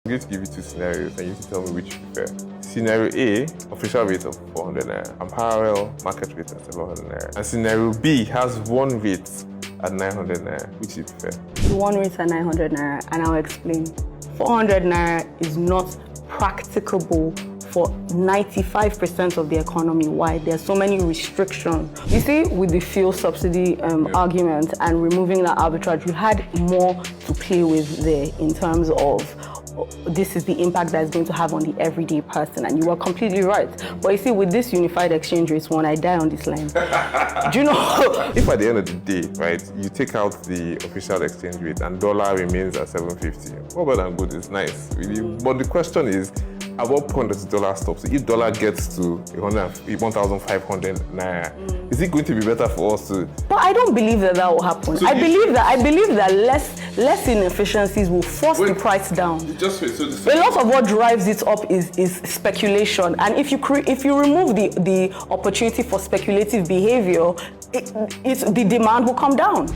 I'm going to give you two scenarios and you can tell me which you prefer. Scenario A, official rate of 400 naira and parallel market rate at 700 naira. And scenario B has one rate at 900 naira. Which you prefer? The one rate at 900 naira, and I'll explain. 400 naira is not practicable for 95% of the economy. Why? There are so many restrictions. You see, with the fuel subsidy argument and removing that arbitrage, you had more to play with there in terms of this is the impact that it's going to have on the everyday person, and you were completely right. But you see, with this unified exchange rate, when I die on this line, do you know? If at the end of the day, right, you take out the official exchange rate and dollar remains at 750, well and good, it's nice, really. But the question is, at what point does the dollar stop? So if dollar gets to 1,500 naira, is it going to be better for us to? But I don't believe that will happen. So I believe that less inefficiencies will force the price down. Just wait. So a lot of what drives it up is speculation, and if you remove the opportunity for speculative behavior, the demand will come down.